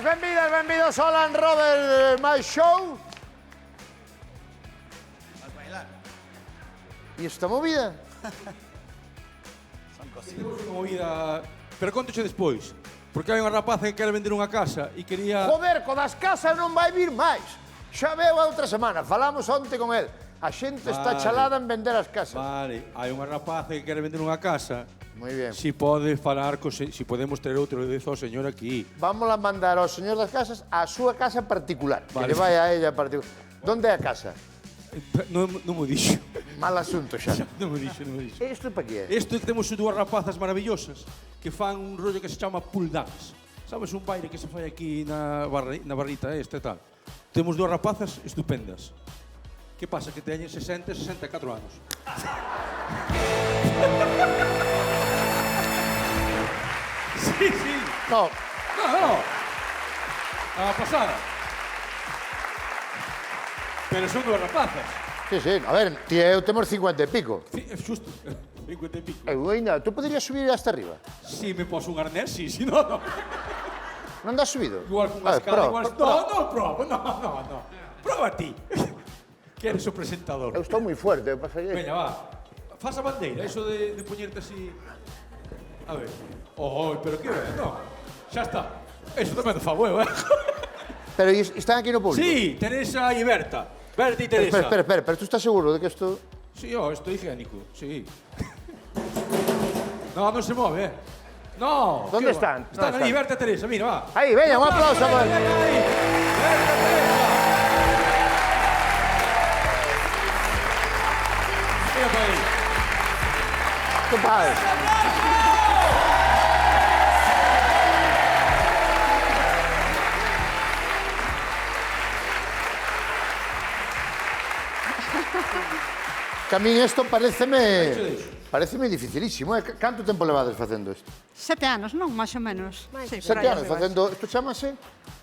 benvides, benvidas, benvidos ao Land Rover My Show. Vas bailar. E esta movida? Son cositas. Temos unha movida, pero contoche despois. Porque hai unha rapaza que quere vender unha casa e quería... Joder, co das casas non vai vir máis. Xa veo a outra semana, falamos onte con el. A xente está Vale. chalada en vender as casas. Vale, hai unha rapaza que quere vender unha casa. Moi ben. Si pode falar, si podemos ter outro de ao señor aquí. Vamos a mandar ao señor das casas a súa casa particular. Vale. Que le vai a ella particular. Donde é a casa? Non mo dixo. Mal asunto xa. Non mo dixo, non mo dixo. Isto para que é? Isto que temos dúas rapazas maravillosas que fan un rollo que se chama pull dance. Sabes, un baile que se fai aquí na barrita esta e tal. Temos dúas rapazas estupendas. Que pasa? Que teñen 60 e 64 anos. Sí, sí. No, No. A pasada. Pero son dúas rapazas. sí, sí. A ver, ti e eu temos 50 e pico. Xusto. 50 e pico. Eu ainda, tú poderías subir hasta arriba. Si me poso un arnés, sí, si no, no. Non das subido? Igual con A unha ver, escala, igual... prova. No, proba, no. Proba ti. Que eres o presentador. Eu estou moi fuerte, eu pasaría. Veña, va. Faz a bandeira, eso de poñerte así... A ver. Oh, pero que ben, no. Xa está. Eso tamén do fago eu, Pero están aquí no público? Sí, Teresa e Berta. Berta e Teresa. Espera, pero tú estás seguro de que isto... Sí, esto higiénico, sí. No, non se move, No. ¿Dónde ¿qué va? están? Están ¿Dónde ali, están? Berta e Teresa, mira, va. Aí, veña, un aplauso. Veña, veña, aí. Berta e Teresa. Mira para aí. Tu padre. Que a min isto pareceme dificilísimo. Canto tempo levades facendo isto? 7 anos, non? Máis ou menos. Sí, 7 por aí anos arriba. facendo... Isto chamase?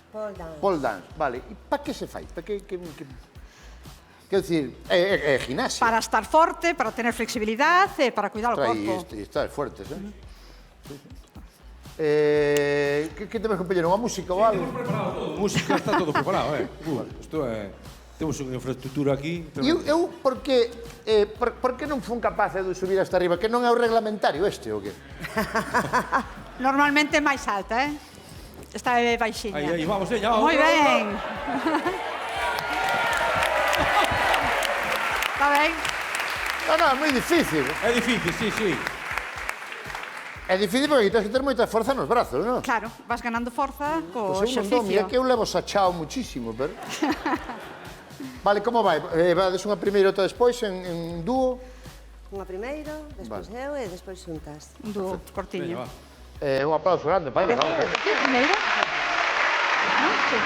Pole dance. Pole dance. Vale. E pa que se fai? Pa que... Quero dicir, é gimnasia. Para estar forte, para tener flexibilidad e para cuidar o corpo. E estar fuertes, Sí, sí. Que temos que pedir? Unha música ou algo? Música está todo preparado, Isto é... Temos unha infraestructura aquí. E eu, por que non fun capaz de subir hasta arriba? Que non é o reglamentario este, ou que? Normalmente é máis alta, Esta é baixiña. Aí, vamos, veña, vamos. Moi ben. Está ben? Non, é moi difícil. É difícil, sí. É difícil porque tens que ter moita forza nos brazos, non? Claro, vas ganando forza co Pois eu non dou, mira exercicio. que eu levo sachao muchísimo, pero... Vale, como vai? Vades unha primeira e outra despois en dúo? Unha primeiro, despois eu e despois xuntas. Un dúo cortiño. Veña, va. Un aplauso grande, para ela, vamos. Primeiro? Non? Sí.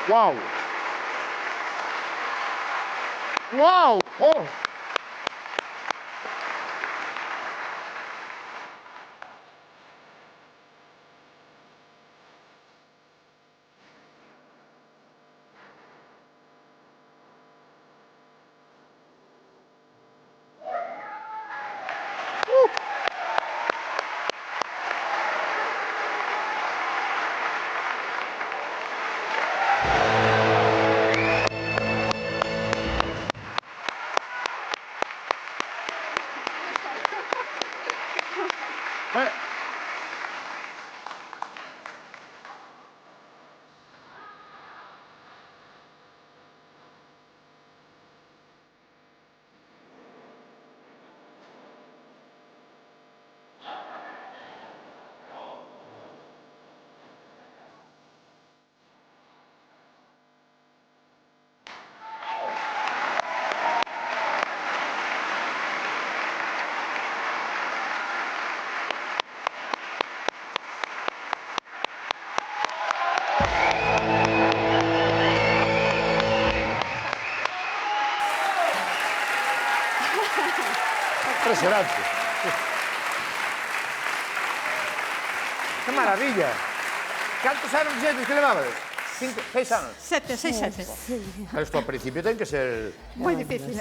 Uau! Uau! Oh! impresionante. Que maravilla. Cantos anos dixetes que levabades? 5, 6 anos. 7, 6, 7. Pero isto ao principio ten que ser... Moi difícil.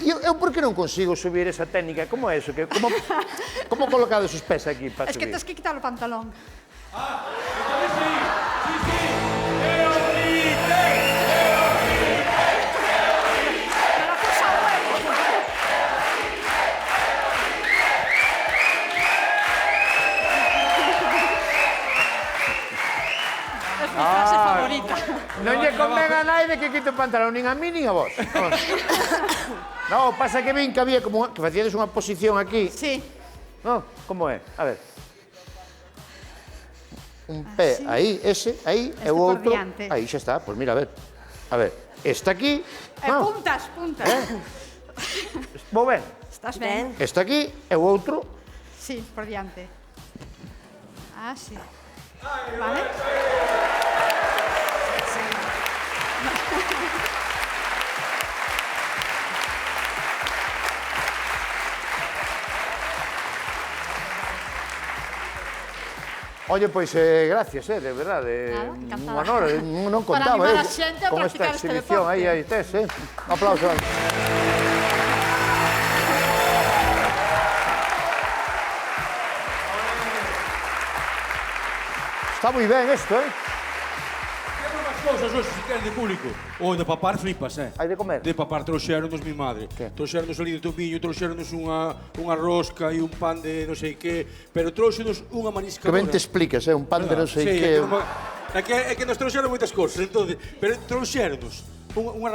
Eu por que non consigo subir esa técnica? Como é eso? Como colocades os pés aquí para Es que subir? tens que quitar o pantalón. Pero la fuerza al huevo. Es mi frase favorita. Non lle convén a naide que quite o pantalón, nin a mí, nin a vos. No, pasa que vin que había como... que facíades unha posición aquí. Sí. No, como é? A ver. Un pé Así. aí, ese, aí, e o por outro... diante. Aí xa está, pois mira, a ver. A ver, está aquí... No, Puntas, puntas. Vou ben. Estás ben? está aquí, e o outro... Sí, por diante. Ah, sí. Vale. Oye, pois, gracias, de verdade. Nada, encantada. Un honor, non Para contaba, animar a xente a con esta practicar este exhibición. deporte. Aí tes, Un aplauso. Está moi ben isto, Temos máis cousas hoxe, se queres, de público. O de papar flipas, Hai de comer. De papar trouxeronnos mi madre. Trouxeronnos ali de tomiño, trouxeronnos unha rosca e un pan de non sei que, pero trouxeronnos unha Que mariscadora. ben te explicas, un pan de non sei Sí, que... É que nos trouxeron moitas cousas, entonces, pero trouxeronnos unha